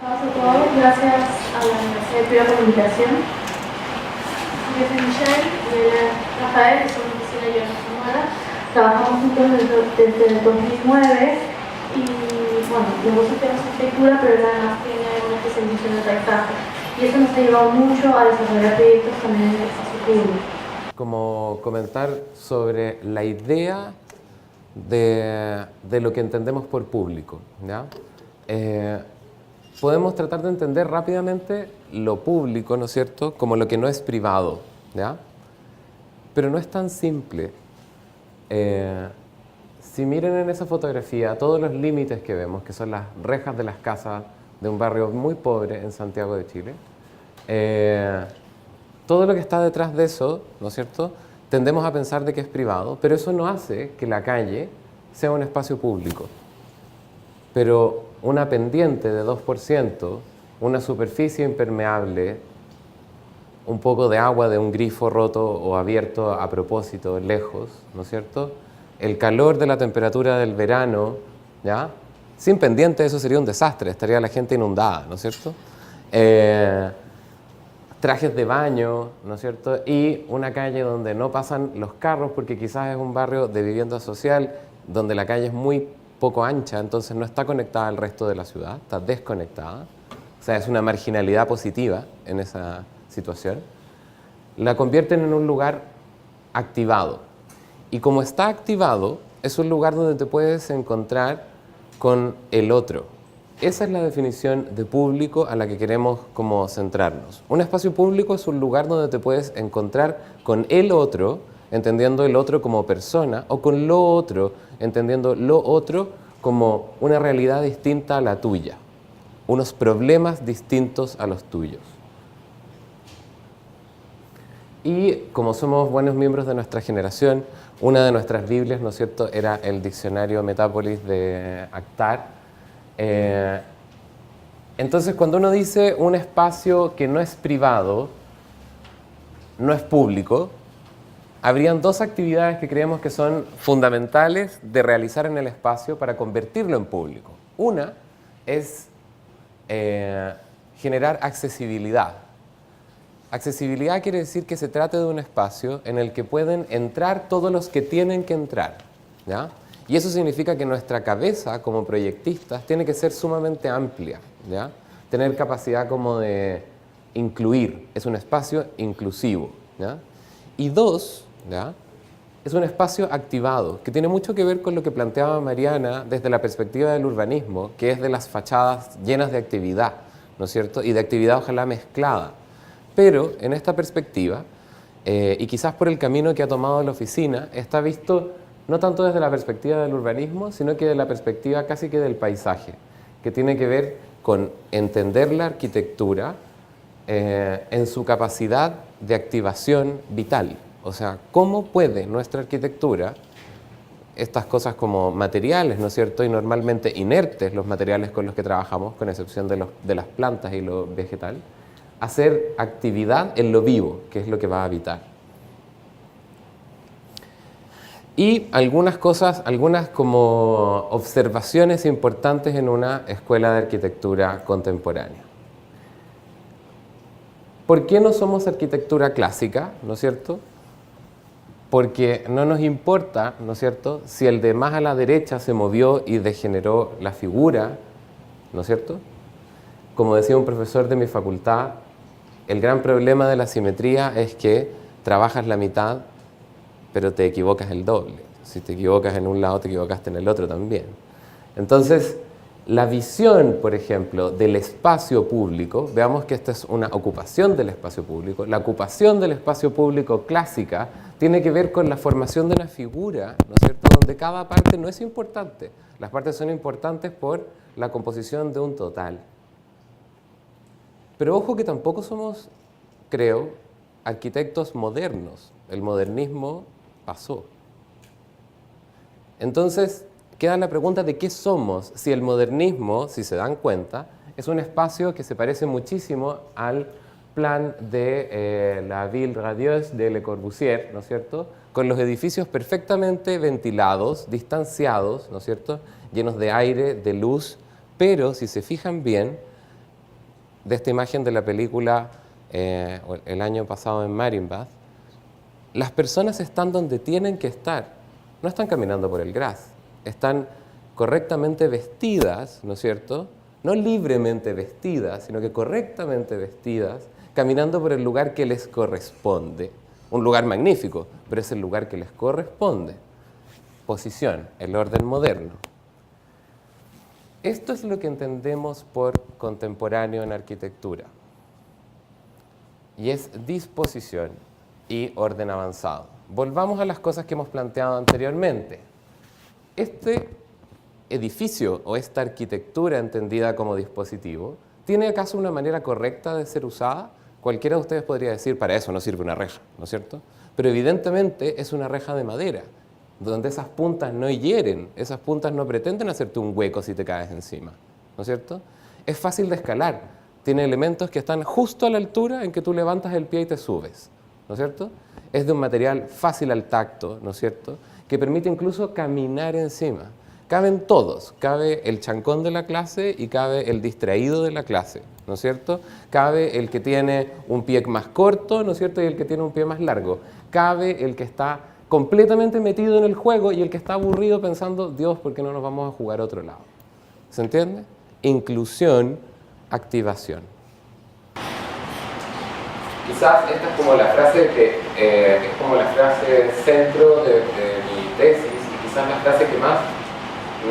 Hola a todos, gracias a la Universidad de Piura por la invitación. Yo soy Michelle y él es Rafael, que somos oficina y yo no soy nueva. Trabajamos juntos desde el 2009 y bueno, los dos tenemos arquitectura, pero él además tiene una especialización en paisaje. Y eso nos ha llevado mucho a desarrollar proyectos también en el espacio público. Como comentar sobre la idea de lo que entendemos por público, ¿ya? Podemos tratar de entender rápidamente lo público, ¿no es cierto?, como lo que no es privado, ¿ya? Pero no es tan simple. Si miren en esa fotografía todos los límites que vemos, que son las rejas de las casas de un barrio muy pobre en Santiago de Chile, todo lo que está detrás de eso, ¿no es cierto?, tendemos a pensar de que es privado, pero eso no hace que la calle sea un espacio público. Pero una pendiente de 2%, una superficie impermeable, un poco de agua de un grifo roto o abierto a propósito, lejos, ¿no es cierto?, el calor de la temperatura del verano, ¿ya? Sin pendiente eso sería un desastre, estaría la gente inundada, ¿no es cierto? Trajes de baño, ¿no es cierto? Y una calle donde no pasan los carros porque quizás es un barrio de vivienda social donde la calle es muy poco ancha, entonces no está conectada al resto de la ciudad, está desconectada. O sea, es una marginalidad positiva en esa situación. La convierten en un lugar activado. Y como está activado, es un lugar donde te puedes encontrar con el otro. Esa es la definición de público a la que queremos como centrarnos. Un espacio público es un lugar donde te puedes encontrar con el otro, entendiendo el otro como persona, o con lo otro, entendiendo lo otro como una realidad distinta a la tuya, unos problemas distintos a los tuyos. Y como somos buenos miembros de nuestra generación, una de nuestras Biblias, ¿no es cierto?, era el diccionario Metápolis de Actar. Entonces, cuando uno dice un espacio que no es privado, no es público, habrían dos actividades que creemos que son fundamentales de realizar en el espacio para convertirlo en público. Una es generar accesibilidad. Accesibilidad quiere decir que se trate de un espacio en el que pueden entrar todos los que tienen que entrar, ¿ya? Y eso significa que nuestra cabeza como proyectistas tiene que ser sumamente amplia, ¿ya? Tener capacidad como de incluir, es un espacio inclusivo, ¿ya? Y dos, ¿ya?, es un espacio activado, que tiene mucho que ver con lo que planteaba Mariana desde la perspectiva del urbanismo, que es de las fachadas llenas de actividad, ¿no es cierto? Y de actividad ojalá mezclada. Pero en esta perspectiva, y quizás por el camino que ha tomado la oficina, está visto no tanto desde la perspectiva del urbanismo, sino que de la perspectiva casi que del paisaje, que tiene que ver con entender la arquitectura en su capacidad de activación vital. O sea, ¿cómo puede nuestra arquitectura, estas cosas como materiales, ¿no es cierto?, y normalmente inertes los materiales con los que trabajamos, con excepción de las plantas y lo vegetal, hacer actividad en lo vivo, que es lo que va a habitar? Y algunas cosas, algunas como observaciones importantes en una escuela de arquitectura contemporánea. ¿Por qué no somos arquitectura clásica, no es cierto? Porque no nos importa, ¿no es cierto?, si el de más a la derecha se movió y degeneró la figura, ¿no es cierto? Como decía un profesor de mi facultad, el gran problema de la simetría es que trabajas la mitad, pero te equivocas el doble. Si te equivocas en un lado, te equivocaste en el otro también. Entonces, la visión, por ejemplo, del espacio público, veamos que esta es una ocupación del espacio público. La ocupación del espacio público clásica tiene que ver con la formación de una figura, ¿no es cierto?, donde cada parte no es importante. Las partes son importantes por la composición de un total. Pero ojo que tampoco somos, creo, arquitectos modernos. El modernismo pasó. Entonces, queda la pregunta de qué somos, si el modernismo, si se dan cuenta, es un espacio que se parece muchísimo al plan de la Ville Radieuse de Le Corbusier, ¿no es cierto?, con los edificios perfectamente ventilados, distanciados, ¿no es cierto?, llenos de aire, de luz, pero si se fijan bien, de esta imagen de la película el año pasado en Marienbad, las personas están donde tienen que estar, no están caminando por el Graz, están correctamente vestidas, ¿no es cierto? No libremente vestidas, sino que correctamente vestidas, caminando por el lugar que les corresponde. Un lugar magnífico, pero es el lugar que les corresponde. Posición, el orden moderno. Esto es lo que entendemos por contemporáneo en arquitectura. Y es disposición y orden avanzado. Volvamos a las cosas que hemos planteado anteriormente. Este edificio o esta arquitectura entendida como dispositivo, ¿tiene acaso una manera correcta de ser usada? Cualquiera de ustedes podría decir, para eso no sirve una reja, ¿no es cierto? Pero evidentemente es una reja de madera, donde esas puntas no hieren, esas puntas no pretenden hacerte un hueco si te caes encima, ¿no es cierto? Es fácil de escalar, tiene elementos que están justo a la altura en que tú levantas el pie y te subes, ¿no es cierto? Es de un material fácil al tacto, ¿no es cierto?, que permite incluso caminar encima. Caben todos, cabe el chancón de la clase y cabe el distraído de la clase, ¿no es cierto? Cabe el que tiene un pie más corto, ¿no es cierto?, y el que tiene un pie más largo. Cabe el que está completamente metido en el juego y el que está aburrido pensando, Dios, ¿por qué no nos vamos a jugar a otro lado? ¿Se entiende? Inclusión, activación. Quizás esta es como la frase es como la frase centro de mi tesis y quizás la frase que más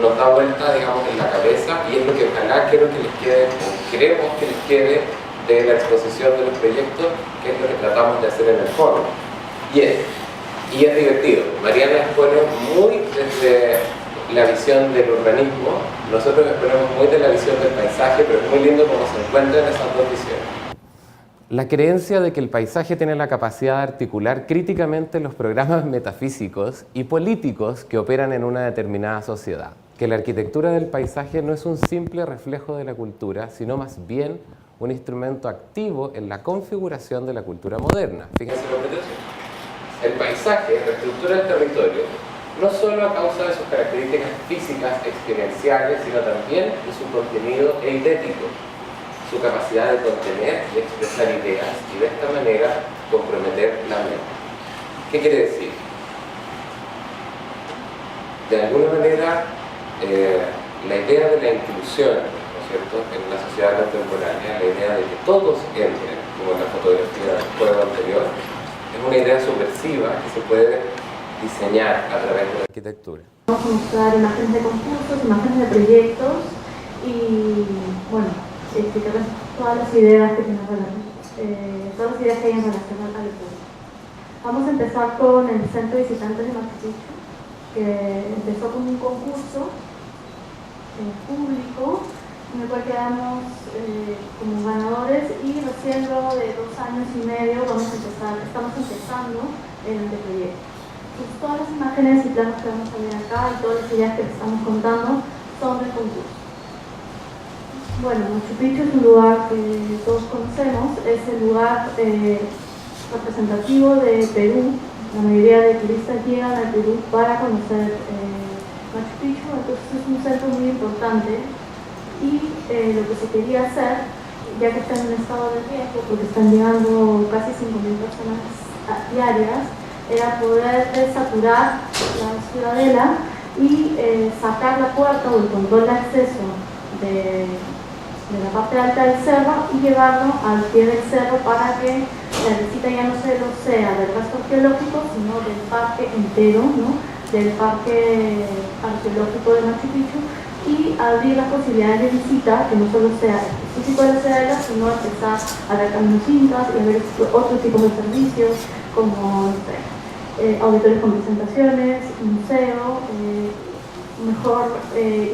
nos da vuelta, digamos, en la cabeza y es lo que ojalá quiero que les quede, o queremos que les quede de la exposición de los proyectos, que es lo que tratamos de hacer en el foro. Y es divertido. Mariana expone muy desde la visión del urbanismo, nosotros exponemos muy de la visión del paisaje, pero es muy lindo cómo se encuentran esas dos visiones. La creencia de que el paisaje tiene la capacidad de articular críticamente los programas metafísicos y políticos que operan en una determinada sociedad. Que la arquitectura del paisaje no es un simple reflejo de la cultura, sino más bien un instrumento activo en la configuración de la cultura moderna. Fíjense lo que dice. El paisaje reestructura el territorio no solo a causa de sus características físicas experienciales, sino también de su contenido eitético, su capacidad de contener y expresar ideas y de esta manera comprometer la mente. ¿Qué quiere decir? De alguna manera, la idea de la inclusión, ¿no es cierto?, en la sociedad contemporánea, la idea de que todos entren, como en la fotografía del juego anterior, es una idea subversiva que se puede diseñar a través de la arquitectura. Vamos a mostrar imágenes de concursos, imágenes de proyectos y, bueno, explicar todas las ideas que tienen todas las ideas que hay en relación al público. Vamos a empezar con el Centro de Visitantes de Machu Picchu, que empezó con un concurso público en el cual quedamos como ganadores y recién luego de 2 años y medio estamos empezando el proyecto. Entonces, todas las imágenes y planos que vamos a ver acá y todas las ideas que les estamos contando son del concurso. Bueno, Machu Picchu es un lugar que todos conocemos, es el lugar representativo de Perú. La mayoría de turistas llegan a Perú para conocer Machu Picchu, entonces es un centro muy importante y lo que se quería hacer, ya que está en un estado de riesgo, porque están llegando casi 5.000 personas diarias, era poder saturar la ciudadela y sacar la puerta o el control de acceso de la parte alta del cerro y llevarlo al pie del cerro para que la visita ya no solo sea del rastro arqueológico, sino del parque entero, ¿no?, del parque arqueológico de Machu Picchu, y abrir las posibilidades de visita, que no solo sea específico de la ciudadela, sino empezar a ver caminos incas y a ver otros tipos de servicios, como auditorios con presentaciones, museo, mejor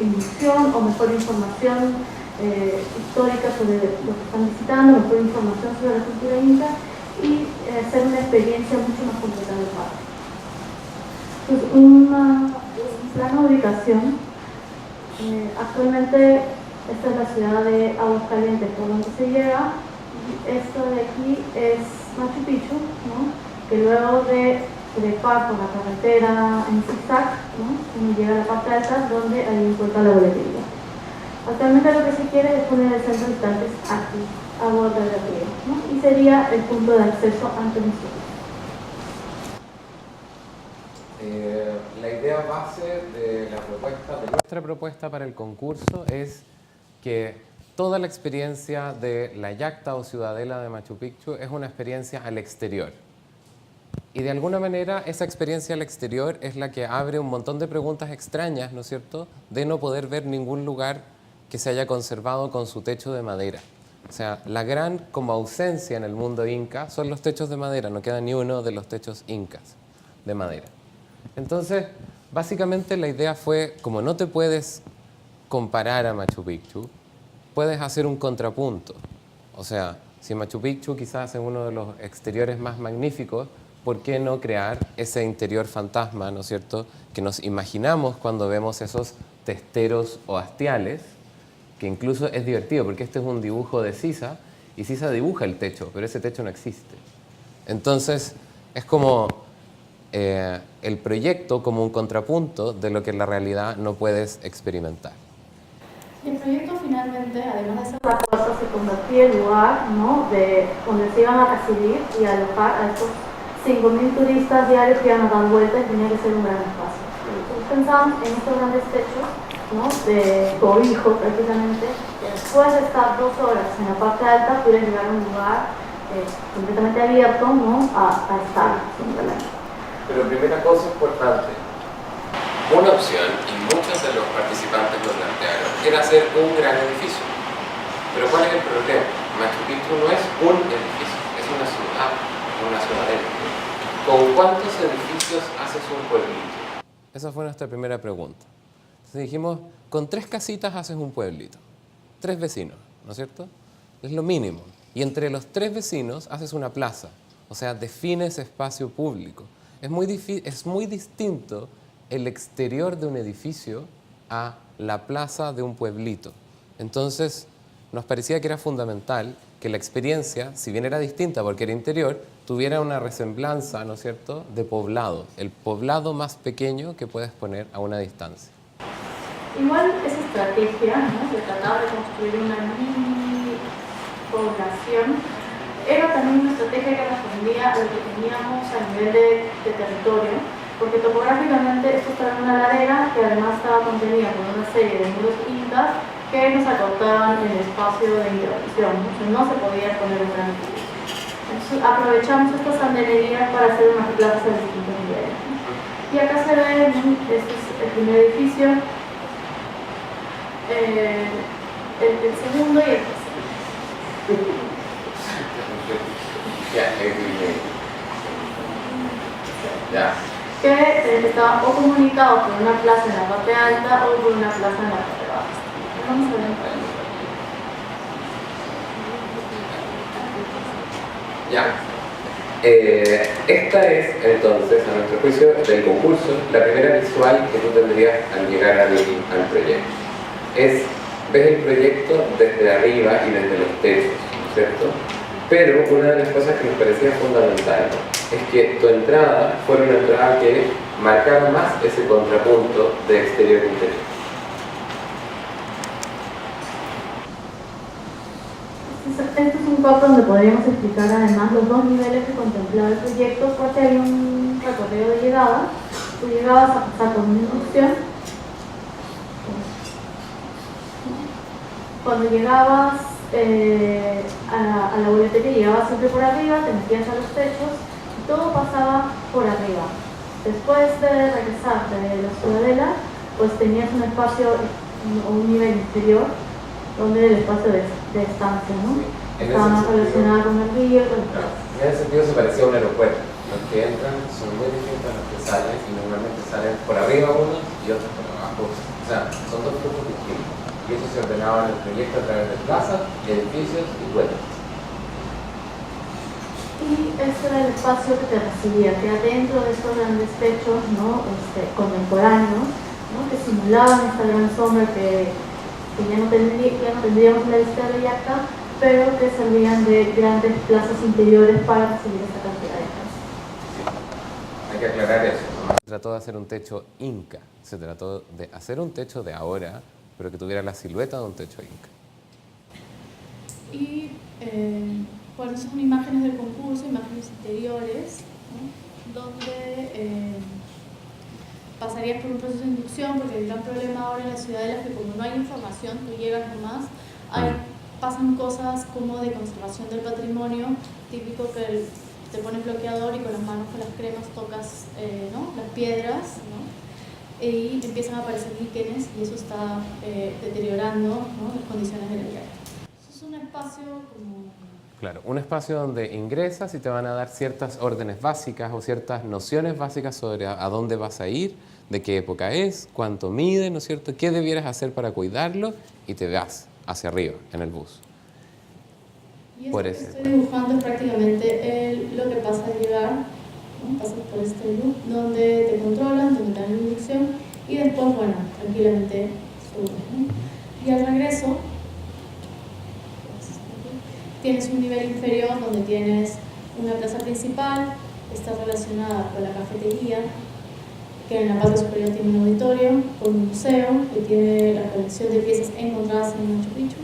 inducción o mejor información histórica sobre lo que están visitando, mejor información sobre la cultura inca y hacer una experiencia mucho más completa del parque. Pues un plano de ubicación. Actualmente esta es la ciudad de Aguascalientes, por donde se llega. Esto de aquí es Machu Picchu, ¿no?, que luego de trepar por la carretera en zigzag, ¿no?, uno llega a la parte alta donde ahí encuentra la boletería. Actualmente lo que se quiere es poner el centro de visitantes aquí. agua del río, ¿no? Y sería el punto de acceso ante nosotros. La idea base de nuestra propuesta para el concurso es que toda la experiencia de la yacta o ciudadela de Machu Picchu es una experiencia al exterior. Y de alguna manera esa experiencia al exterior es la que abre un montón de preguntas extrañas, ¿no es cierto?, de no poder ver ningún lugar que se haya conservado con su techo de madera. O sea, la gran como ausencia en el mundo inca son los techos de madera, no queda ni uno de los techos incas de madera. Entonces, básicamente la idea fue, como no te puedes comparar a Machu Picchu, puedes hacer un contrapunto. O sea, si Machu Picchu quizás es uno de los exteriores más magníficos, ¿por qué no crear ese interior fantasma, ¿no es cierto?, que nos imaginamos cuando vemos esos testeros o hastiales, que incluso es divertido, porque este es un dibujo de Sisa, y Sisa dibuja el techo, pero ese techo no existe. Entonces, es como el proyecto como un contrapunto de lo que en la realidad no puedes experimentar. Y el proyecto finalmente, además de ser la cosa, se convertía en lugar, ¿no?, de donde se iban a recibir y alojar a estos 5.000 turistas diarios que iban a dar vueltas, y tenía que ser un gran espacio. Entonces pensamos en estos grandes techos, ¿no?, de cobijo precisamente, que después de estar 2 horas en la parte alta pudiera llegar a un lugar completamente abierto, ¿no?, a estar simplemente. Pero primera cosa importante, una opción, y muchos de los participantes lo plantearon, era hacer un gran edificio. Pero ¿cuál es el problema? Machu Picchu no es un edificio, es una ciudadela. ¿Con cuántos edificios haces un pueblito? Esa fue nuestra primera pregunta. Entonces dijimos, con 3 casitas haces un pueblito, 3 vecinos, ¿no es cierto? Es lo mínimo. Y entre los 3 vecinos haces una plaza, o sea, defines espacio público. Es muy distinto el exterior de un edificio a la plaza de un pueblito. Entonces, nos parecía que era fundamental que la experiencia, si bien era distinta porque era interior, tuviera una resemblanza, ¿no es cierto?, de poblado, el poblado más pequeño que puedes poner a una distancia. Igual esa estrategia, ¿no?, de tratar de construir una mini población, era también una estrategia que respondía a lo que teníamos a nivel de territorio, porque topográficamente esto estaba en una ladera que además estaba contenida por una serie de muros incas que nos acortaban el espacio de intervención, entonces no se podía poner un gran edificio. Entonces aprovechamos estas andenerías para hacer unas plazas de distintos niveles. Y acá se ve, este es el primer edificio, el segundo y el tercero. Que estaba o comunicado por una plaza en la parte alta o por una plaza en la parte baja. Vamos a ver. Ya. Esta es entonces, a nuestro juicio, del concurso, la primera visual que tú tendrías al llegar al proyecto. Ves el proyecto desde arriba y desde los techos, ¿cierto? Pero una de las cosas que nos parecía fundamental es que tu entrada fuera una entrada que marcara más ese contrapunto de exterior-interior. Este es un corto donde podríamos explicar además los 2 niveles que contemplaba el proyecto, porque hay un recorrido de llegada. Tú llegabas a pasar por una inducción. Cuando llegabas a la boletería, llegabas siempre por arriba, te metías a los techos y todo pasaba por arriba. Después de regresar de la ciudadela, pues tenías un espacio o un nivel inferior donde el espacio de estancia, ¿no? Estaba más relacionado con el río. En ese sentido se parecía a un aeropuerto. Los que entran son muy distintos a los que salen y normalmente salen por arriba unos y otros por abajo. O sea, son 2 grupos distintos. Y eso se ordenaba en el proyecto a través de plazas, edificios y puentes. Y ese era el espacio que te recibía, que adentro de estos grandes techos, ¿no?, contemporáneos, ¿no?, que simulaban esta gran sombra que ya no tendríamos la vista de Yacta, pero que servían de grandes plazas interiores para recibir esta cantidad de gente. Sí. Hay que aclarar eso, ¿no? Se trató de hacer un techo inca, se trató de hacer un techo de ahora, pero que tuviera la silueta de un techo inca. Y Bueno, son imágenes del concurso, imágenes interiores, ¿no? Donde pasarías por un proceso de inducción, porque el gran problema ahora en la ciudadela es que como no hay información, tú llegas nomás, pasan cosas como de conservación del patrimonio, típico que te pones bloqueador y con las manos, con las cremas, tocas ¿no? las piedras, ¿no? Y empiezan a aparecer líquenes y eso está deteriorando, ¿no? las condiciones del aire. Eso es un espacio como... Claro, un espacio donde ingresas y te van a dar ciertas órdenes básicas o ciertas nociones básicas sobre a dónde vas a ir, de qué época es, cuánto mide, ¿no es cierto?, qué debieras hacer para cuidarlo y te vas hacia arriba en el bus. Y esto que estoy dibujando es prácticamente lo que pasa al llegar, ¿no? Pasas por este loop donde te controlan, donde te dan la inducción y después, bueno, tranquilamente subes, ¿no? Y al regreso tienes un nivel inferior donde tienes una plaza principal, está relacionada con la cafetería, que en la parte superior tiene un auditorio, con un museo que tiene la colección de piezas encontradas en Machu Picchu,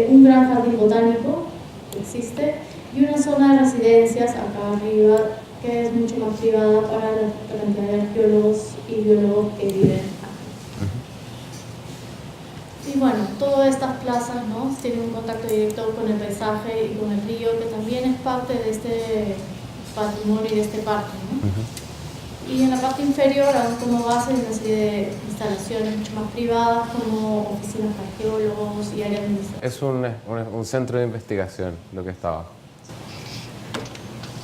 un gran jardín botánico que existe y una zona de residencias acá arriba que es mucho más privada para la cantidad de arqueólogos y biólogos que viven aquí. Y bueno, todas estas plazas, ¿no?, tienen un contacto directo con el paisaje y con el río, que también es parte de este patrimonio y de este parque, ¿no? Y en la parte inferior, aún como base, hay una serie de instalaciones mucho más privadas, como oficinas para arqueólogos y áreas administrativas. Es un centro de investigación lo que está abajo.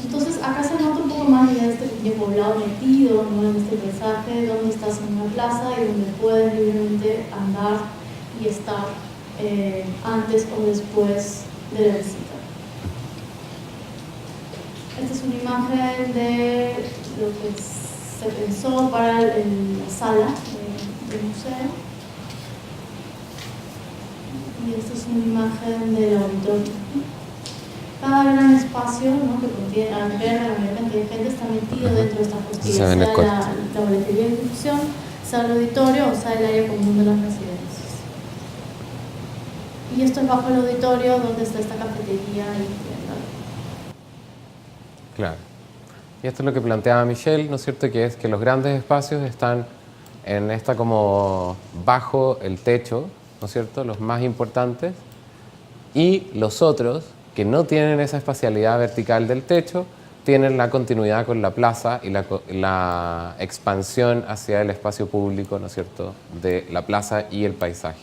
Entonces, acá se nota un poco más ya este pequeño poblado metido, ¿no?, en este paisaje, donde estás en una plaza y donde puedes libremente andar y estar antes o después de la visita. Esta es una imagen de lo que se pensó para la sala del museo. Y esta es una imagen del auditorio. Cada gran espacio, ¿no?, que contiene, al ver la mayor cantidad de gente, está metido dentro de esta costilla, sea la boletería de institución, sea el auditorio o sea el área común de las residencias. Y esto es bajo el auditorio donde está esta cafetería y tienda. Claro. Y esto es lo que planteaba Michelle, ¿no es cierto?, que es que los grandes espacios están en esta como bajo el techo, ¿no es cierto?, los más importantes, y los otros, que no tienen esa espacialidad vertical del techo, tienen la continuidad con la plaza y la expansión hacia el espacio público, ¿no es cierto?, de la plaza y el paisaje.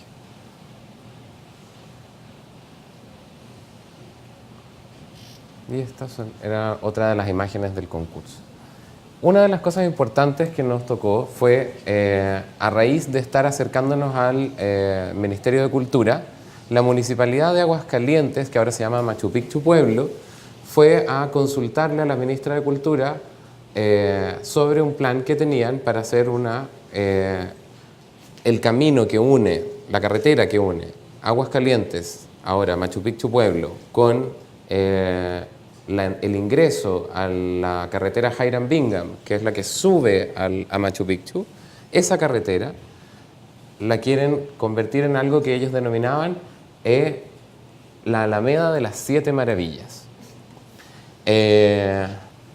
Y esta era otra de las imágenes del concurso. Una de las cosas importantes que nos tocó fue, a raíz de estar acercándonos al Ministerio de Cultura, la Municipalidad de Aguascalientes, que ahora se llama Machu Picchu Pueblo, fue a consultarle a la ministra de Cultura sobre un plan que tenían para hacer el camino que une, la carretera que une Aguascalientes, ahora Machu Picchu Pueblo, con el ingreso a la carretera Hiram Bingham, que es la que sube a Machu Picchu. Esa carretera la quieren convertir en algo que ellos denominaban la Alameda de las 7 Maravillas.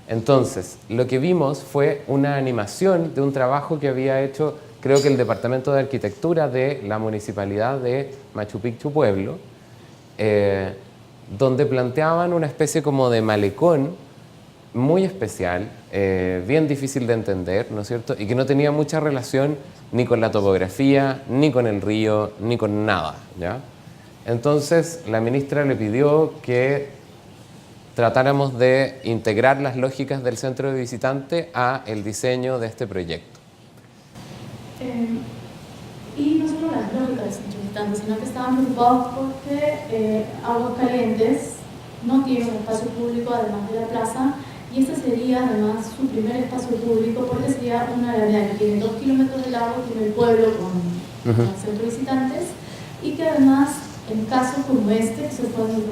Entonces, lo que vimos fue una animación de un trabajo que había hecho, creo que el Departamento de Arquitectura de la Municipalidad de Machu Picchu Pueblo, donde planteaban una especie como de malecón muy especial, bien difícil de entender, ¿no es cierto?, y que no tenía mucha relación ni con la topografía, ni con el río, ni con nada, ¿ya? Entonces, la ministra le pidió que tratáramos de integrar las lógicas del centro de visitante a el diseño de este proyecto. Y no solo las lógicas del centro de visitante, sino que estaban preocupados porque Aguascalientes no tiene un espacio público además de la plaza, y este sería además su primer espacio público porque sería una alameda que tiene 2 kilómetros de largo, tiene el pueblo con el centro de visitantes, y que además en casos como este, que se fue en el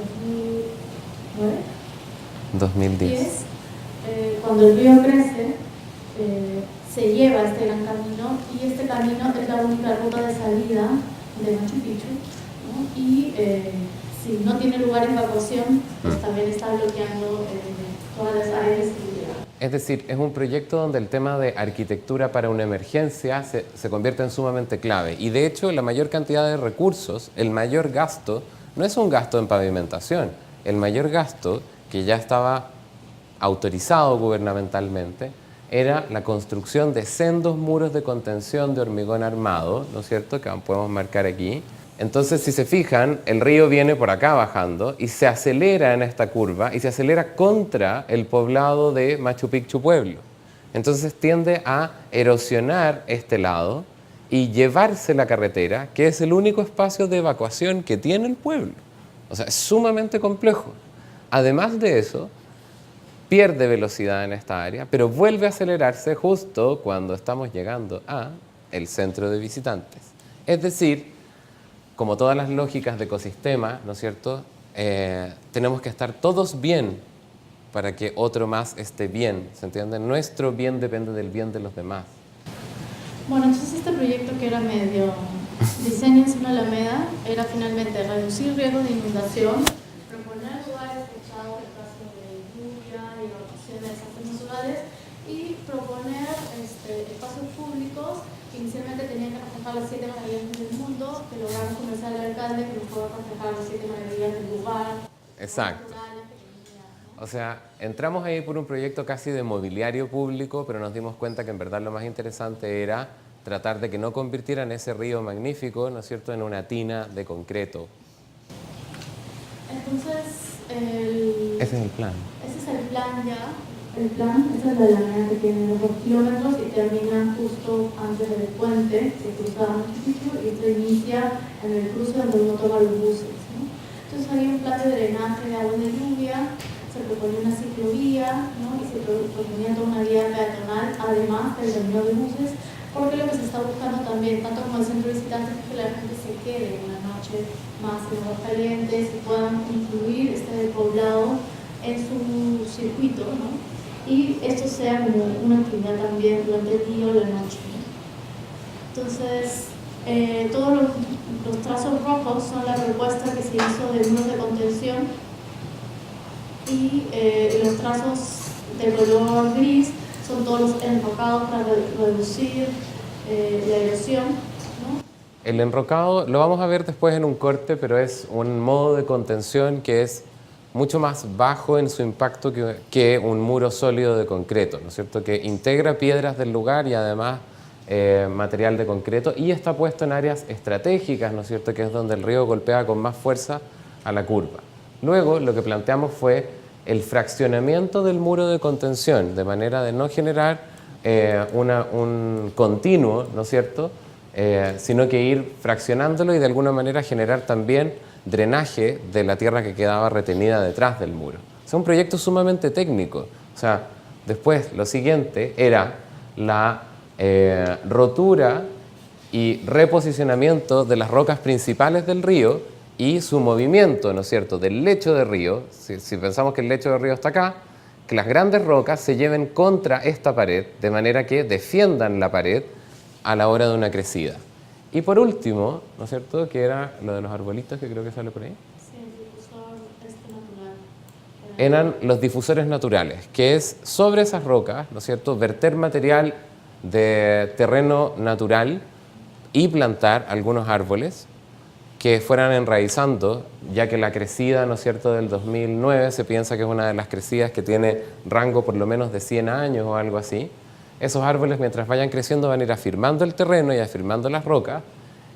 2010, cuando el río crece, se lleva este gran camino, y este camino es la única ruta de salida de Machu Picchu, ¿no? Y si no tiene lugar en evacuación, pues también está bloqueando todas las áreas de seguridad. Es decir, es un proyecto donde el tema de arquitectura para una emergencia se convierte en sumamente clave. Y de hecho, la mayor cantidad de recursos, el mayor gasto, no es un gasto en pavimentación. El mayor gasto, que ya estaba autorizado gubernamentalmente, era la construcción de sendos muros de contención de hormigón armado, ¿no es cierto?, que podemos marcar aquí. Entonces, si se fijan, el río viene por acá bajando y se acelera en esta curva y se acelera contra el poblado de Machu Picchu Pueblo. Entonces tiende a erosionar este lado y llevarse la carretera, que es el único espacio de evacuación que tiene el pueblo. O sea, es sumamente complejo. Además de eso, pierde velocidad en esta área, pero vuelve a acelerarse justo cuando estamos llegando al centro de visitantes. Es decir, como todas las lógicas de ecosistema, ¿no es cierto?, tenemos que estar todos bien para que otro más esté bien, ¿se entiende? Nuestro bien depende del bien de los demás. Bueno, entonces este proyecto que era medio diseño en una alameda era finalmente reducir riesgos de inundación, proponer lugares fechados en caso de lluvia y evacuación de desastres naturales y proponer espacios públicos que inicialmente tenían que reflejar las 7 maravillas del mundo, que lograron convencer al alcalde que nos pueda reflejar las 7 maravillas del lugar. Exacto. O sea, entramos ahí por un proyecto casi de mobiliario público, pero nos dimos cuenta que en verdad lo más interesante era tratar de que no convirtieran ese río magnífico, ¿no es cierto?, en una tina de concreto. Entonces, ese es el plan. Ese es el plan ya. El plan, esa es la alameda que tiene los 2 kilómetros y termina justo antes del puente, se cruza Machu Picchu y se inicia en el cruce donde uno toma los buses, ¿no? Entonces había un plan de drenaje de agua de lluvia, se proponía una ciclovía, ¿no?, y se proponía toda una vía peatonal, además del terminal de buses, porque lo que se está buscando también, tanto como el centro de visitantes, es que la gente se quede una noche más en Aguascalientes y puedan incluir este poblado en su circuito, ¿no?, y esto sea como una actividad también durante el día o la noche, ¿no? Entonces, todos los trazos rojos son la propuesta que se hizo de muros de contención y los trazos de color gris son todos los enrocados para reducir la erosión, ¿no? El enrocado lo vamos a ver después en un corte, pero es un modo de contención que es mucho más bajo en su impacto que un muro sólido de concreto, ¿no es cierto?, que integra piedras del lugar y además material de concreto y está puesto en áreas estratégicas, ¿no es cierto?, que es donde el río golpea con más fuerza a la curva. Luego lo que planteamos fue el fraccionamiento del muro de contención, de manera de no generar un continuo, ¿no es cierto?, sino que ir fraccionándolo y de alguna manera generar también drenaje de la tierra que quedaba retenida detrás del muro. Es un proyecto sumamente técnico. O sea, después lo siguiente era la rotura y reposicionamiento de las rocas principales del río y su movimiento, ¿no es cierto?, del lecho de río. Si pensamos que el lecho de río está acá, que las grandes rocas se lleven contra esta pared de manera que defiendan la pared a la hora de una crecida. Y por último, ¿no es cierto?, que era lo de los arbolitos, que creo que sale por ahí. Sí, el difusor natural. Eran los difusores naturales, que es sobre esas rocas, ¿no es cierto?, verter material de terreno natural y plantar algunos árboles que fueran enraizando, ya que la crecida, ¿no es cierto?, del 2009 se piensa que es una de las crecidas que tiene rango por lo menos de 100 años o algo así. Esos árboles, mientras vayan creciendo, van a ir afirmando el terreno y afirmando las rocas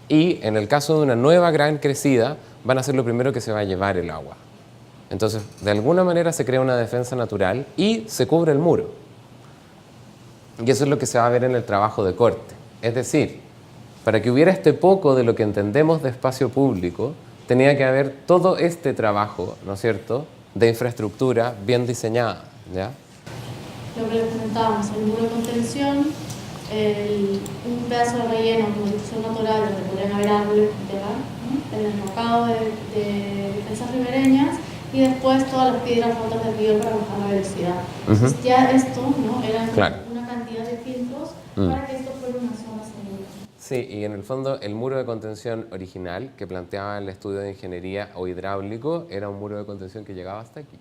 y en el caso de una nueva gran crecida van a ser lo primero que se va a llevar el agua. Entonces, de alguna manera se crea una defensa natural y se cubre el muro. Y eso es lo que se va a ver en el trabajo de corte. Es decir, para que hubiera este poco de lo que entendemos de espacio público, tenía que haber todo este trabajo, ¿no es cierto?, de infraestructura bien diseñada, ¿ya? Lo que les comentábamos, el muro de contención, un pedazo de relleno como difusión natural donde podrían haber árboles, ¿no?, el enrocado de defensas ribereñas y después todas las piedras rotas del río para bajar la velocidad. Entonces ya esto, ¿no?, era Claro. una cantidad de filtros para que esto fuera una zona segura. Sí, y en el fondo el muro de contención original que planteaba el estudio de ingeniería o hidráulico era un muro de contención que llegaba hasta aquí.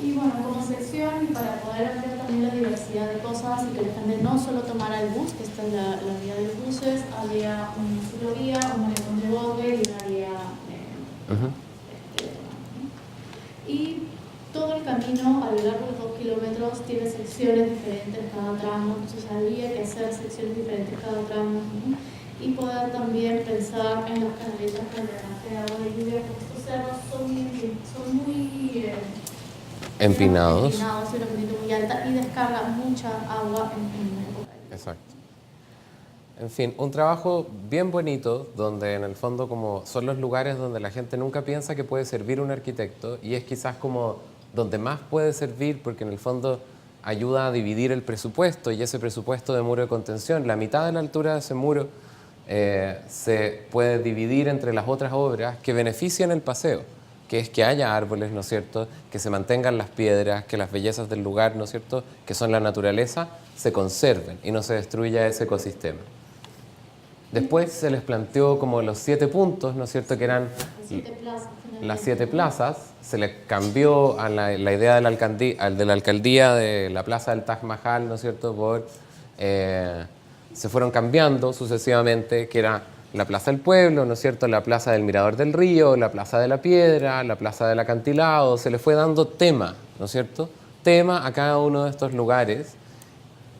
Y bueno, como sección, para poder ampliar también la diversidad de cosas y que la gente no solo tomara el bus, que esta es la vía de los buses, había una ciclovía, un malecón de bogue y una vía y todo el camino a lo largo de 2 kilómetros tiene secciones diferentes cada tramo, entonces había que hacer secciones diferentes cada tramo, ¿no? Y poder también pensar en las canaletas de drenaje de agua de lluvia, porque estos cerros son muy Empinados. y una pendiente muy alta y descarga mucha agua en la época. Exacto. En fin, un trabajo bien bonito donde en el fondo como son los lugares donde la gente nunca piensa que puede servir un arquitecto y es quizás como donde más puede servir porque en el fondo ayuda a dividir el presupuesto y ese presupuesto de muro de contención, la mitad de la altura de ese muro se puede dividir entre las otras obras que benefician el paseo, que es que haya árboles, ¿no es cierto?, que se mantengan las piedras, que las bellezas del lugar, ¿no es cierto?, que son la naturaleza, se conserven y no se destruya ese ecosistema. Después se les planteó como los 7 puntos, ¿no es cierto?, que eran las 7 plazas. Se les cambió a la idea de la alcaldía de la plaza del Taj Mahal, ¿no es cierto?, por... se fueron cambiando sucesivamente, que era la Plaza del Pueblo, ¿no es cierto?, la Plaza del Mirador del Río, la Plaza de la Piedra, la Plaza del Acantilado. Se le fue dando tema, ¿no es cierto?, tema a cada uno de estos lugares.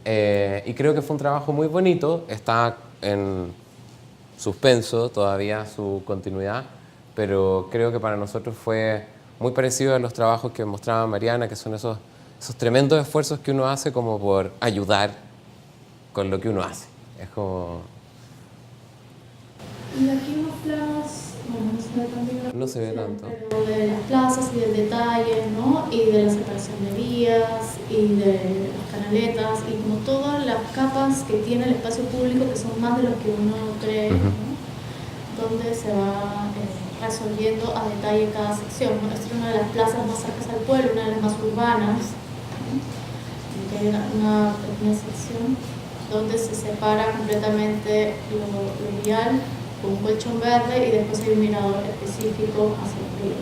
Y creo que fue un trabajo muy bonito. Está en suspenso todavía su continuidad, pero creo que para nosotros fue muy parecido a los trabajos que mostraba Mariana, que son esos tremendos esfuerzos que uno hace como por ayudar con lo que uno hace. Es como... Y aquí unos planos, bueno, no se ve tan bien, no se ve tanto, pero de las plazas y del detalle, ¿no? Y de la separación de vías y de las canaletas y como todas las capas que tiene el espacio público, que son más de los que uno cree, ¿no? Donde se va resolviendo a detalle cada sección. Bueno, esta es una de las plazas más cercanas al pueblo, una de las más urbanas, ¿no? Hay una pequeña sección donde se separa completamente lo vial con un colchón verde y después hay un mirador específico hacia el río,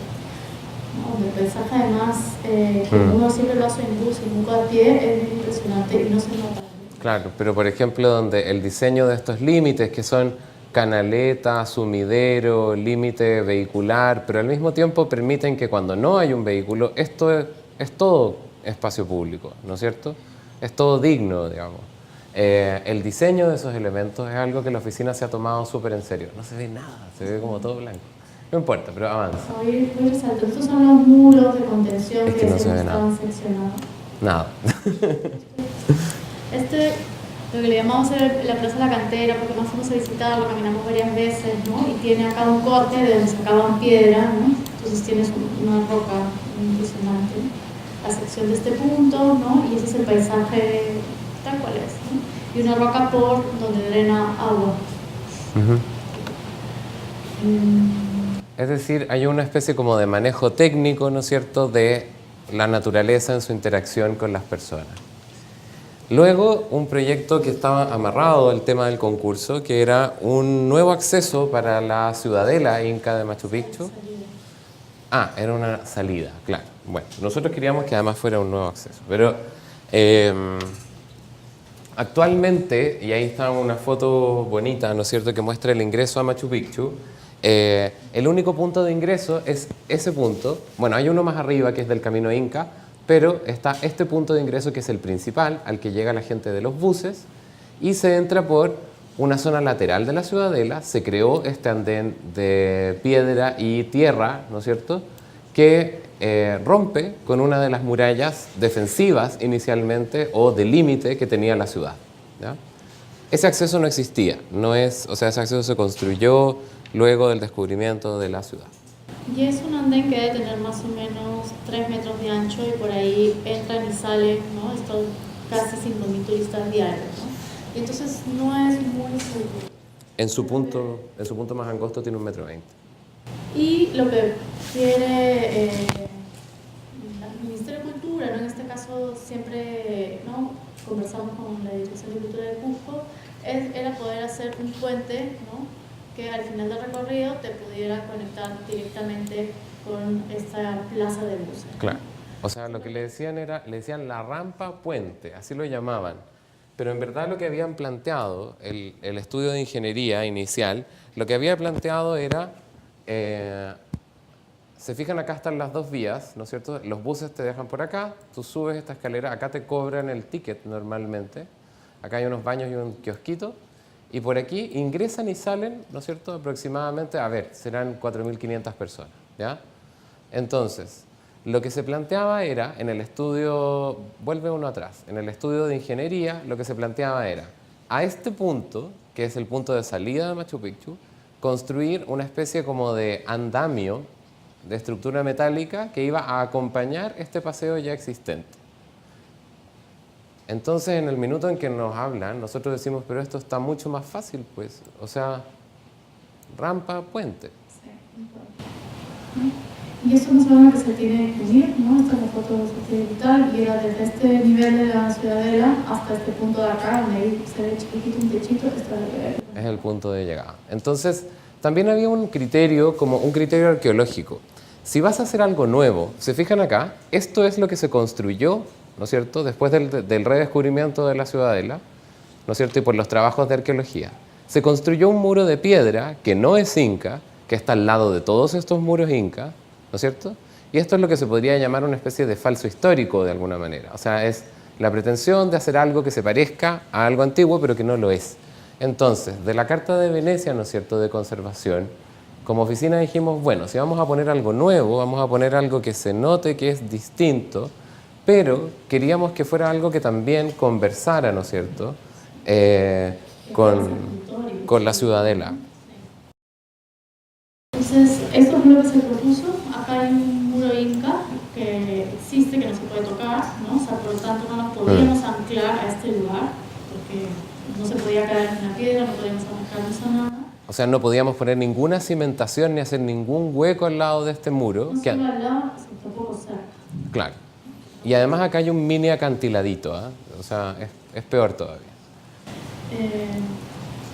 ¿no? Donde el paisaje además, que uno siempre lo hace en bus y nunca a pie, es muy impresionante y no se nota. Claro, pero por ejemplo donde el diseño de estos límites que son canaleta, sumidero, límite vehicular, pero al mismo tiempo permiten que cuando no hay un vehículo, esto es todo espacio público, ¿no es cierto? Es todo digno, digamos. El diseño de esos elementos es algo que la oficina se ha tomado súper en serio. No se ve nada, se ve como todo blanco. No importa, pero avanza. Muy resalto. Estos son los muros de contención es que no se ve estaban seccionados. Nada. Lo que le llamamos la Plaza de la Cantera, porque más fuimos a visitarlo, caminamos varias veces, ¿no? Y tiene acá un corte de donde sacaban piedra, ¿no? Entonces tienes una roca impresionante, ¿no? La sección de este punto, ¿no? Y ese es el paisaje tal cual es, ¿no? Y una roca por donde drena agua. Es decir, hay una especie como de manejo técnico, ¿no es cierto?, de la naturaleza en su interacción con las personas. Luego, un proyecto que estaba amarrado al tema del concurso, que era un nuevo acceso para la ciudadela inca de Machu Picchu. Ah, era una salida, claro. Bueno, nosotros queríamos que además fuera un nuevo acceso, pero actualmente, y ahí está una foto bonita, ¿no es cierto?, que muestra el ingreso a Machu Picchu. El único punto de ingreso es ese punto. Bueno, hay uno más arriba que es del Camino Inca, pero está este punto de ingreso que es el principal, al que llega la gente de los buses, y se entra por una zona lateral de la ciudadela. Se creó este andén de piedra y tierra, ¿no es cierto?, que rompe con una de las murallas defensivas inicialmente o de límite que tenía la ciudad, ¿ya? Ese acceso no existía, o sea, ese acceso se construyó luego del descubrimiento de la ciudad. Y es un andén que debe tener más o menos 3 metros de ancho y por ahí entran y salen, ¿no? Estos casi 5.000 turistas diarios, ¿no? Y entonces no es muy seguro. En su punto más angosto tiene 1,20 metros. Y lo que quiere el Ministerio de Cultura, ¿no? En este caso siempre, ¿no?, conversamos con la Dirección de Cultura de Cusco, era poder hacer un puente, ¿no?, que al final del recorrido te pudiera conectar directamente con esta plaza de buses. Claro. O sea, lo que le decían la rampa puente, así lo llamaban. Pero en verdad lo que habían planteado, el estudio de ingeniería inicial, lo que había planteado era, se fijan, acá están las dos vías, ¿no es cierto? Los buses te dejan por acá, tú subes esta escalera, acá te cobran el ticket normalmente, acá hay unos baños y un kiosquito, y por aquí ingresan y salen, ¿no es cierto?, aproximadamente, a ver, serán 4.500 personas, ¿ya? Entonces, lo que se planteaba era, en el estudio, vuelve uno atrás, en el estudio de ingeniería, lo que se planteaba era, a este punto, que es el punto de salida de Machu Picchu, construir una especie como de andamio de estructura metálica que iba a acompañar este paseo ya existente. Entonces, en el minuto en que nos hablan, nosotros decimos, pero esto está mucho más fácil, pues, o sea, rampa, puente. Y esto no sabemos que se tiene que unir, ¿no? Esta es la foto satelital y era desde este nivel de la ciudadela hasta este punto de acá, donde ahí se ve chiquitito un techito, esta es el punto de llegada. Entonces, también había un criterio, como un criterio arqueológico. Si vas a hacer algo nuevo, se fijan acá, esto es lo que se construyó, ¿no es cierto?, después del redescubrimiento de la ciudadela, ¿no es cierto?, y por los trabajos de arqueología. Se construyó un muro de piedra que no es inca, que está al lado de todos estos muros incas, ¿no es cierto? Y esto es lo que se podría llamar una especie de falso histórico de alguna manera. O sea, es la pretensión de hacer algo que se parezca a algo antiguo, pero que no lo es. Entonces, de la Carta de Venecia, ¿no es cierto?, de conservación, como oficina dijimos, bueno, si vamos a poner algo nuevo, vamos a poner algo que se note que es distinto, pero queríamos que fuera algo que también conversara, ¿no es cierto?, con la ciudadela. Entonces, esto es lo que se propuso. Acá hay un muro inca que existe, que no se puede tocar, ¿no? O sea, por lo tanto no nos podíamos anclar a este lugar, porque no se podía caer en la piedra, no podíamos anclarnos a nada. O sea, no podíamos poner ninguna cimentación ni hacer ningún hueco al lado de este muro. No solo al lado, sino tampoco cerca. Claro. Y además acá hay un mini acantiladito, ¿eh? O sea, es peor todavía.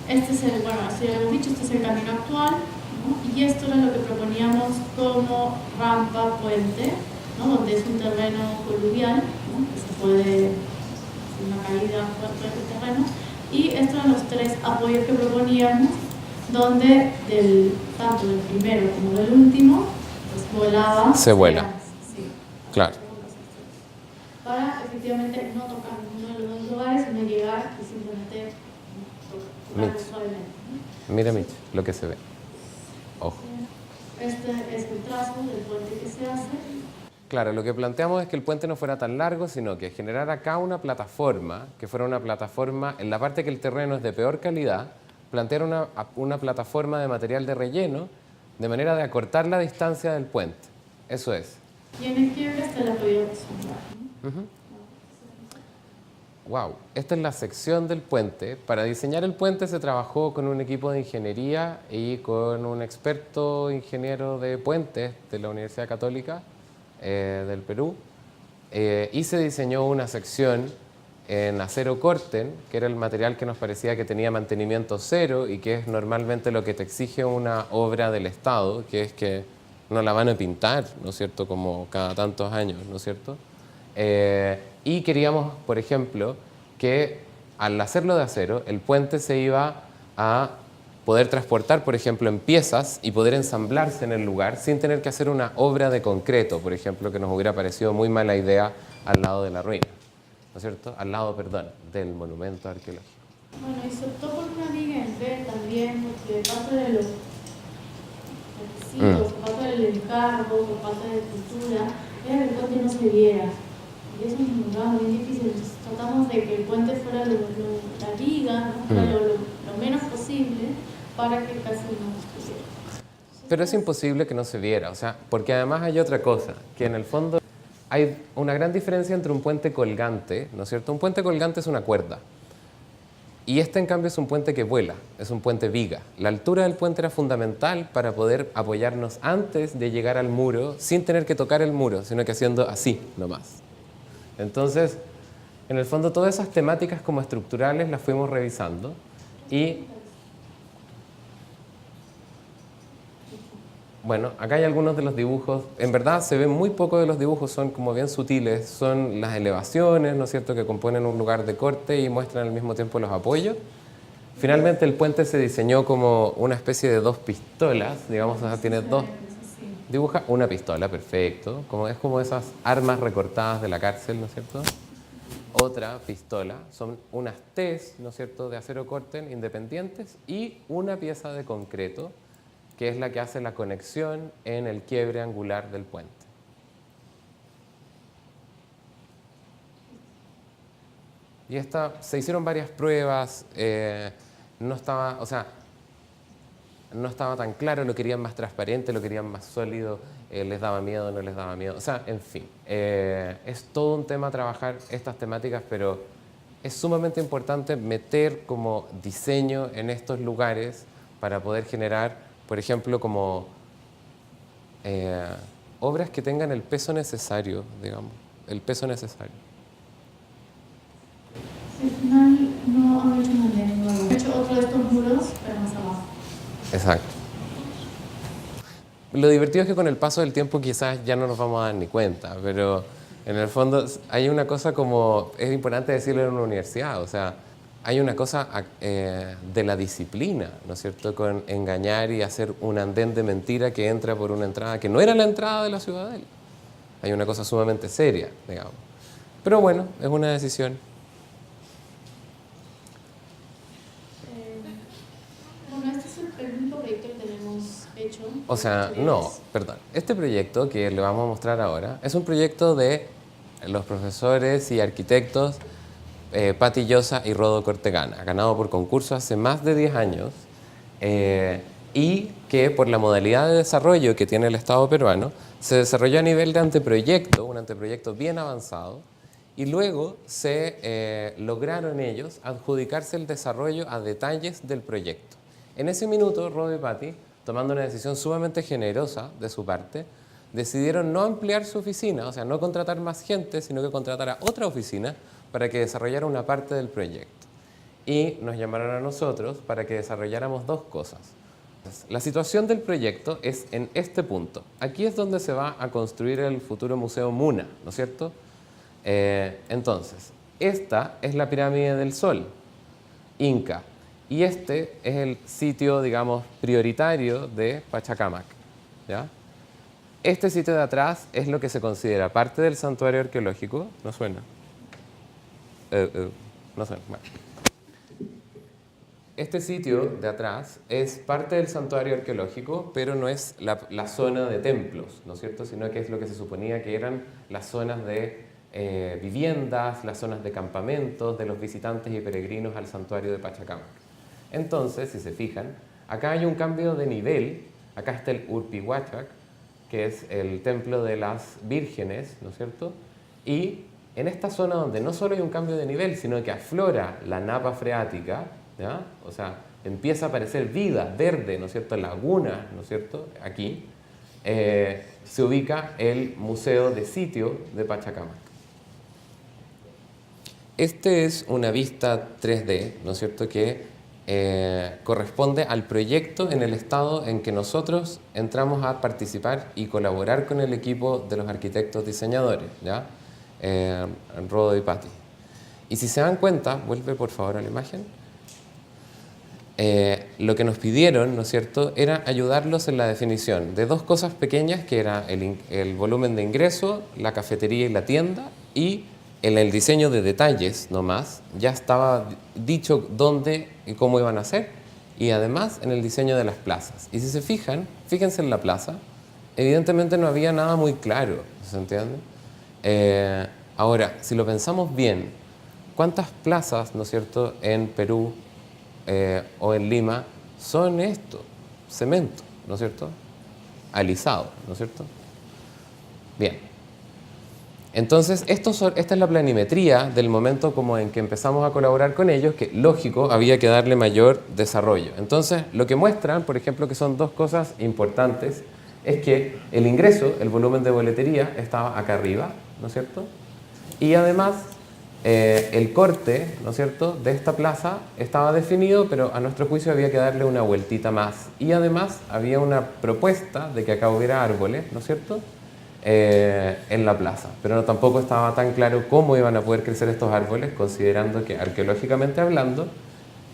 Este es el, bueno, así lo hemos dicho, este es el camino actual, ¿no? Y esto era lo que proponíamos como rampa puente, ¿no?, donde es un terreno coluvial, ¿no?, que se puede hacer una caída fuerte del terreno. Y estos eran los tres apoyos que proponíamos, donde tanto del primero como del último, pues volaba. Se vuela. Sí. Claro. Para efectivamente no tocar ninguno de los dos lugares, sino llegar y simplemente tocar suavemente. Mira, Mitch, lo que se ve. Ojo. Este es el trazo del puente que se hace. Claro, lo que planteamos es que el puente no fuera tan largo, sino que generar acá una plataforma, que fuera una plataforma, en la parte que el terreno es de peor calidad, plantear una plataforma de material de relleno, de manera de acortar la distancia del puente. Eso es. Y en el quiebre está el apoyo horizontal, ¿no? Wow, esta es la sección del puente. Para diseñar el puente se trabajó con un equipo de ingeniería y con un experto ingeniero de puentes de la Universidad Católica del Perú, y se diseñó una sección en acero corten, que era el material que nos parecía que tenía mantenimiento cero y que es normalmente lo que te exige una obra del Estado, que es que no la van a pintar, ¿no es cierto?, como cada tantos años, ¿no es cierto? Y queríamos, por ejemplo, que al hacerlo de acero, el puente se iba a poder transportar, por ejemplo, en piezas y poder ensamblarse en el lugar sin tener que hacer una obra de concreto, por ejemplo, que nos hubiera parecido muy mala idea al lado de la ruina, ¿no es cierto? Al lado, perdón, del monumento arqueológico. Bueno, y se optó por una viga en B también, porque parte de los requisitos, parte del encargo, por parte de cultura, era que el puente no se viera. Y eso nos encontraba muy difícil. Entonces tratamos de que el puente fuera la viga, ¿no?, fuera lo menos posible, para que casi no se viera. Pero es imposible que no se viera, o sea, porque además hay otra cosa, que en el fondo hay una gran diferencia entre un puente colgante, ¿no es cierto? Un puente colgante es una cuerda. Y este, en cambio, es un puente que vuela, es un puente viga. La altura del puente era fundamental para poder apoyarnos antes de llegar al muro, sin tener que tocar el muro, sino que haciendo así nomás. Entonces, en el fondo, todas esas temáticas como estructurales las fuimos revisando Y bueno, acá hay algunos de los dibujos. En verdad se ven muy poco de los dibujos, son como bien sutiles. Son las elevaciones, ¿no es cierto?, que componen un lugar de corte y muestran al mismo tiempo los apoyos. Finalmente el puente se diseñó como una especie de dos pistolas, digamos, o sea, tiene dos. Dibuja una pistola, perfecto. Es como esas armas recortadas de la cárcel, ¿no es cierto? Otra pistola, son unas T's, ¿no es cierto?, de acero corten independientes y una pieza de concreto, que es la que hace la conexión en el quiebre angular del puente. Y se hicieron varias pruebas, no estaba tan claro, lo querían más transparente, lo querían más sólido, les daba miedo, no les daba miedo, o sea, en fin. Es todo un tema trabajar estas temáticas, pero es sumamente importante meter como diseño en estos lugares para poder generar, por ejemplo, como obras que tengan el peso necesario, digamos, el peso necesario. Al final no han hecho un andén nuevo, han hecho otro de estos muros, pero más abajo. Exacto. Lo divertido es que con el paso del tiempo quizás ya no nos vamos a dar ni cuenta, pero en el fondo hay una cosa como, es importante decirlo en una universidad, o sea, hay una cosa de la disciplina, ¿no es cierto?, con engañar y hacer un andén de mentira que entra por una entrada que no era la entrada de la ciudadela. Hay una cosa sumamente seria, digamos. Pero bueno, es una decisión. Bueno, este es el único proyecto que tenemos hecho. O sea, no, perdón. Este proyecto que le vamos a mostrar ahora es un proyecto de los profesores y arquitectos Pati Llosa y Rodo Cortegana, ganado por concurso hace más de 10 años y que por la modalidad de desarrollo que tiene el Estado peruano se desarrolló a nivel de anteproyecto, un anteproyecto bien avanzado, y luego se lograron ellos adjudicarse el desarrollo a detalles del proyecto. En ese minuto, Rodo y Pati, tomando una decisión sumamente generosa de su parte, decidieron no ampliar su oficina, o sea, no contratar más gente, sino que contratar a otra oficina para que desarrollara una parte del proyecto. Y nos llamaron a nosotros para que desarrolláramos dos cosas. La situación del proyecto es en este punto. Aquí es donde se va a construir el futuro Museo Muna, ¿no es cierto? Entonces, esta es la pirámide del Sol, Inca, y este es el sitio, digamos, prioritario de Pachacamac, ¿ya? Este sitio de atrás es lo que se considera parte del santuario arqueológico. ¿No suena? No suena. Bueno. Este sitio de atrás es parte del santuario arqueológico, pero no es la zona de templos, ¿no es cierto?, sino que es lo que se suponía que eran las zonas de viviendas, las zonas de campamentos de los visitantes y peregrinos al santuario de Pachacamac. Entonces, si se fijan, acá hay un cambio de nivel. Acá está el Urpihuachac, que es el templo de las vírgenes, ¿no es cierto? Y en esta zona donde no solo hay un cambio de nivel, sino que aflora la napa freática, ¿ya? O sea, empieza a aparecer vida verde, ¿no es cierto?, lagunas, ¿no es cierto?, aquí, se ubica el Museo de Sitio de Pachacamac. Este es una vista 3D, ¿no es cierto?, que corresponde al proyecto en el estado en que nosotros entramos a participar y colaborar con el equipo de los arquitectos diseñadores, ¿ya? Rodo y Pati. Y si se dan cuenta, vuelve por favor a la imagen, lo que nos pidieron, ¿no es cierto?, era ayudarlos en la definición de dos cosas pequeñas, que era el volumen de ingreso, la cafetería y la tienda, y en el diseño de detalles nomás, ya estaba dicho dónde y cómo iban a ser, y además en el diseño de las plazas. Y si se fijan, fíjense en la plaza, evidentemente no había nada muy claro, ¿se entiende? Ahora, si lo pensamos bien, ¿cuántas plazas, ¿no es cierto?, en Perú o en Lima son esto? Cemento, ¿no es cierto?, alisado, ¿no es cierto? Bien. Entonces, esta es la planimetría del momento como en que empezamos a colaborar con ellos, que lógico, había que darle mayor desarrollo. Entonces, lo que muestran, por ejemplo, que son dos cosas importantes, es que el ingreso, el volumen de boletería, estaba acá arriba, ¿no es cierto? Y además, el corte, ¿no es cierto?, de esta plaza estaba definido, pero a nuestro juicio había que darle una vueltita más. Y además había una propuesta de que acá hubiera árboles, ¿no es cierto?, en la plaza. Pero no, tampoco estaba tan claro cómo iban a poder crecer estos árboles, considerando que arqueológicamente hablando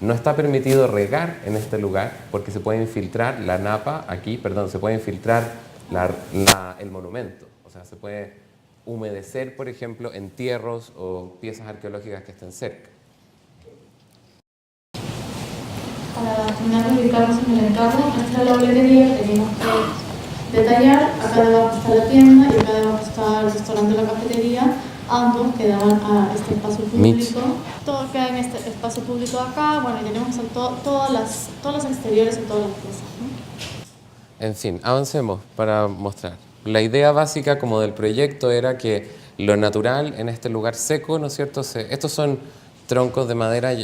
no está permitido regar en este lugar porque se puede infiltrar la napa aquí, perdón, se puede infiltrar el monumento. O sea, se puede humedecer, por ejemplo, entierros o piezas arqueológicas que estén cerca. Para terminar de ubicarnos en el entorno, esta es la boletería que teníamos que detallar. Acá debajo está la tienda y acá debajo está el restaurante y la cafetería. Ambos quedaban a este espacio público. Todo queda en este espacio público acá. Bueno, y tenemos todos los exteriores y todas las piezas, ¿no? En fin, avancemos para mostrar. La idea básica como del proyecto era que lo natural en este lugar seco, ¿no es cierto? Estos son troncos de madera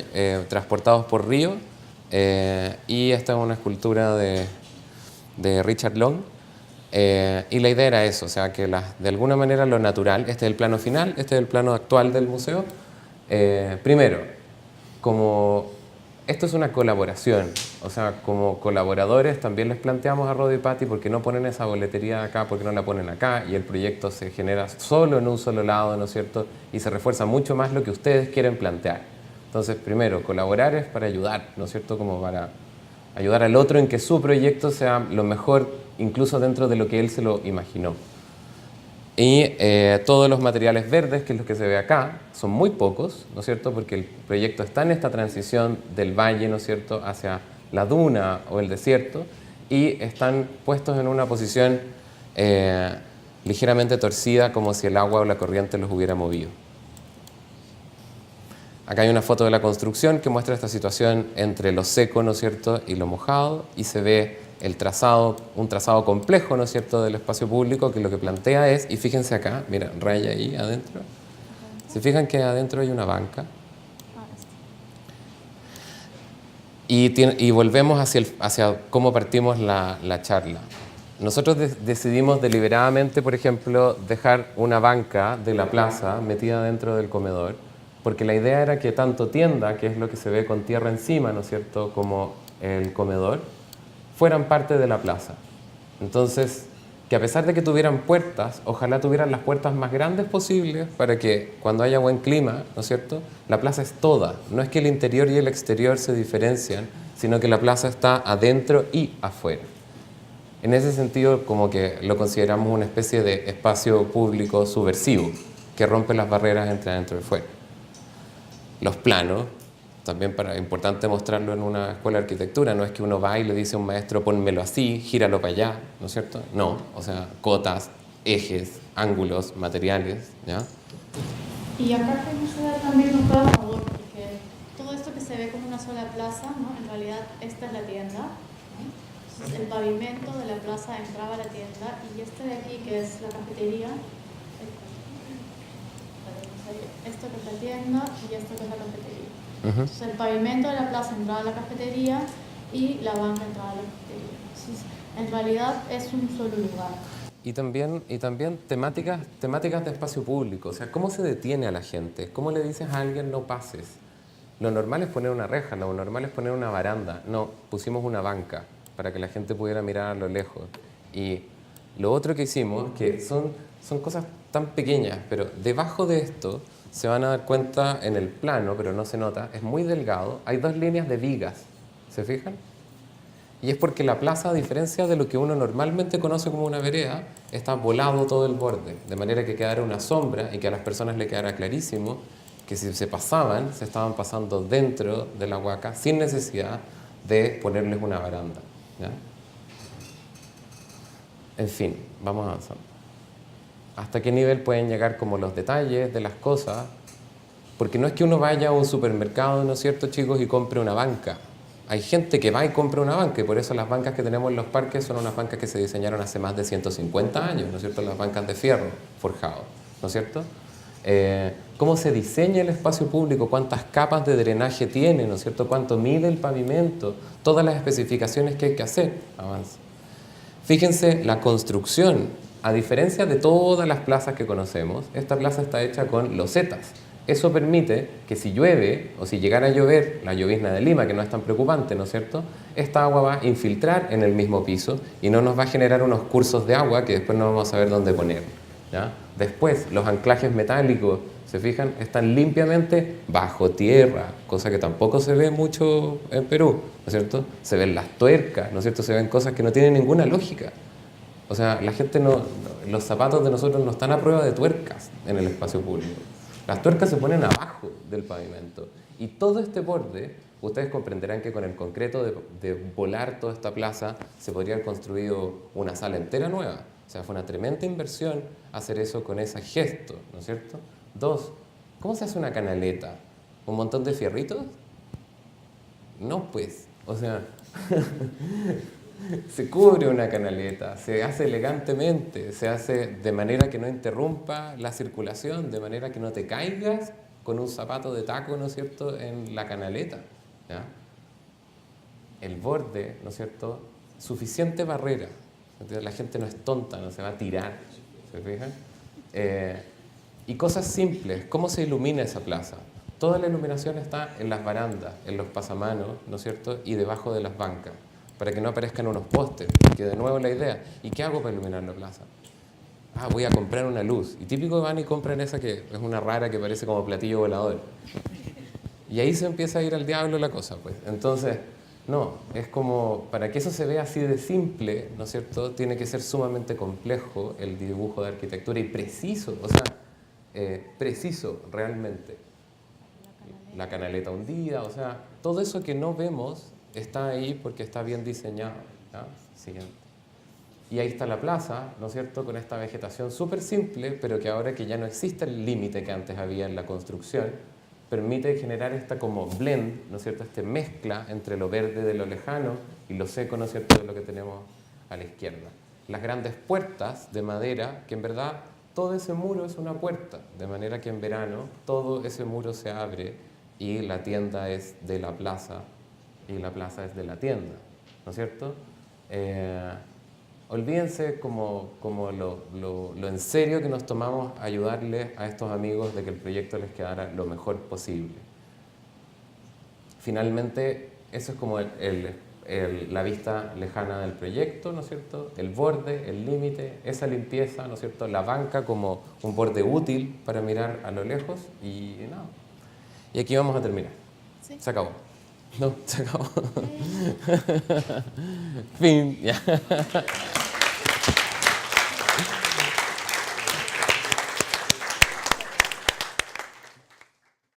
transportados por río y esta es una escultura de Richard Long. Y la idea era eso, o sea, que de alguna manera lo natural, este es el plano final, este es el plano actual del museo. Primero, como esto es una colaboración, o sea, como colaboradores también les planteamos a Rodi y Patti por qué no ponen esa boletería acá, por qué no la ponen acá, y el proyecto se genera solo en un solo lado, ¿no es cierto? Y se refuerza mucho más lo que ustedes quieren plantear. Entonces, primero, colaborar es para ayudar, ¿no es cierto? Como para ayudar al otro en que su proyecto sea lo mejor, incluso dentro de lo que él se lo imaginó. Y todos los materiales verdes, que es lo que se ve acá, son muy pocos, ¿no es cierto? Porque el proyecto está en esta transición del valle, ¿no es cierto?, hacia la duna o el desierto, y están puestos en una posición ligeramente torcida, como si el agua o la corriente los hubiera movido. Acá hay una foto de la construcción que muestra esta situación entre lo seco, ¿no es cierto?, y lo mojado, y se ve el trazado, un trazado complejo, ¿no es cierto?, del espacio público, que lo que plantea es, y fíjense acá, mira, raya ahí adentro, se fijan que adentro hay una banca, y volvemos hacia cómo partimos la charla. Nosotros decidimos deliberadamente, por ejemplo, dejar una banca de la plaza metida dentro del comedor, porque la idea era que tanto tienda, que es lo que se ve con tierra encima, ¿no es cierto?, como el comedor, fueran parte de la plaza. Entonces, que a pesar de que tuvieran puertas, ojalá tuvieran las puertas más grandes posibles para que cuando haya buen clima, ¿no es cierto?, la plaza es toda. No es que el interior y el exterior se diferencian, sino que la plaza está adentro y afuera. En ese sentido, como que lo consideramos una especie de espacio público subversivo, que rompe las barreras entre adentro y fuera. Los planos, también importante mostrarlo en una escuela de arquitectura, no es que uno va y le dice a un maestro pónmelo así, gíralo para allá, ¿no es cierto? No, o sea, cotas, ejes, ángulos, materiales, ¿ya? Y acá queremos dar también un poco a favor, porque todo esto que se ve como una sola plaza, ¿no?, en realidad esta es la tienda, ¿no? Entonces, el pavimento de la plaza entraba a la tienda, y este de aquí, que es la cafetería, esto que es la tienda y esto que es la cafetería. Entonces el pavimento de la plaza entraba a la cafetería y la banca entraba a la cafetería. Entonces, en realidad es un solo lugar. Y también temáticas de espacio público, o sea, ¿cómo se detiene a la gente? ¿Cómo le dices a alguien no pases? Lo normal es poner una reja, lo normal es poner una baranda. No, pusimos una banca para que la gente pudiera mirar a lo lejos. Y lo otro que hicimos, que son cosas tan pequeñas, pero debajo de esto se van a dar cuenta en el plano, pero no se nota, es muy delgado, hay 2 líneas de vigas, ¿se fijan? Y es porque la plaza, a diferencia de lo que uno normalmente conoce como una vereda, está volado todo el borde, de manera que quedara una sombra y que a las personas le quedara clarísimo que si se pasaban, se estaban pasando dentro de la huaca sin necesidad de ponerles una baranda, ¿ya? En fin, vamos avanzando. ¿Hasta qué nivel pueden llegar como los detalles de las cosas? Porque no es que uno vaya a un supermercado, ¿no es cierto, chicos, y compre una banca. Hay gente que va y compra una banca, y por eso las bancas que tenemos en los parques son unas bancas que se diseñaron hace más de 150 años, ¿no es cierto? Las bancas de fierro forjado, ¿no es cierto? ¿Cómo se diseña el espacio público? ¿Cuántas capas de drenaje tiene, ¿no es cierto? ¿Cuánto mide el pavimento? Todas las especificaciones que hay que hacer. Avanza. Fíjense la construcción. A diferencia de todas las plazas que conocemos, esta plaza está hecha con losetas. Eso permite que si llueve o si llegara a llover, la llovizna de Lima, que no es tan preocupante, ¿no es cierto?, esta agua va a infiltrar en el mismo piso y no nos va a generar unos cursos de agua que después no vamos a saber dónde poner, ¿ya? Después, los anclajes metálicos, ¿se fijan?, están limpiamente bajo tierra, cosa que tampoco se ve mucho en Perú, ¿no es cierto? Se ven las tuercas, ¿no es cierto?, se ven cosas que no tienen ninguna lógica. O sea, la gente los zapatos de nosotros no están a prueba de tuercas en el espacio público. Las tuercas se ponen abajo del pavimento. Y todo este borde, ustedes comprenderán que con el concreto de volar toda esta plaza, se podría haber construido una sala entera nueva. O sea, fue una tremenda inversión hacer eso con ese gesto, ¿no es cierto? 2, ¿cómo se hace una canaleta? ¿Un montón de fierritos? No, pues, o sea, se cubre una canaleta, se hace elegantemente, se hace de manera que no interrumpa la circulación, de manera que no te caigas con un zapato de taco, ¿no es cierto?, en la canaleta, ¿ya? El borde, ¿no es cierto?, suficiente barrera. Entonces, la gente no es tonta, no se va a tirar, ¿se fijan? Y cosas simples, ¿cómo se ilumina esa plaza? Toda la iluminación está en las barandas, en los pasamanos, ¿no es cierto?, y debajo de las bancas, para que no aparezcan unos postes, que de nuevo la idea, ¿y qué hago para iluminar la plaza? Ah, voy a comprar una luz. Y típico van y compran esa que es una rara que parece como platillo volador. Y ahí se empieza a ir al diablo la cosa, pues. Entonces, no, es como, para que eso se vea así de simple, ¿no es cierto?, tiene que ser sumamente complejo el dibujo de arquitectura y preciso, o sea, preciso realmente. La canaleta hundida, o sea, todo eso que no vemos está ahí porque está bien diseñado, ¿ya? Siguiente. Y ahí está la plaza, ¿no es cierto?, con esta vegetación súper simple, pero que ahora que ya no existe el límite que antes había en la construcción, permite generar esta como blend, ¿no es cierto?, esta mezcla entre lo verde de lo lejano y lo seco, ¿no es cierto?, de lo que tenemos a la izquierda. Las grandes puertas de madera, que en verdad todo ese muro es una puerta, de manera que en verano todo ese muro se abre y la tienda es de la plaza y la plaza es de la tienda, ¿no es cierto? Olvídense como lo en serio que nos tomamos a ayudarles a estos amigos de que el proyecto les quedara lo mejor posible. Finalmente, eso es como la vista lejana del proyecto, ¿no es cierto? El borde, el límite, esa limpieza, ¿no es cierto? La banca como un borde útil para mirar a lo lejos y nada. Y aquí vamos a terminar. ¿Sí? Se acabó. No, se acabó. Fin. Ya.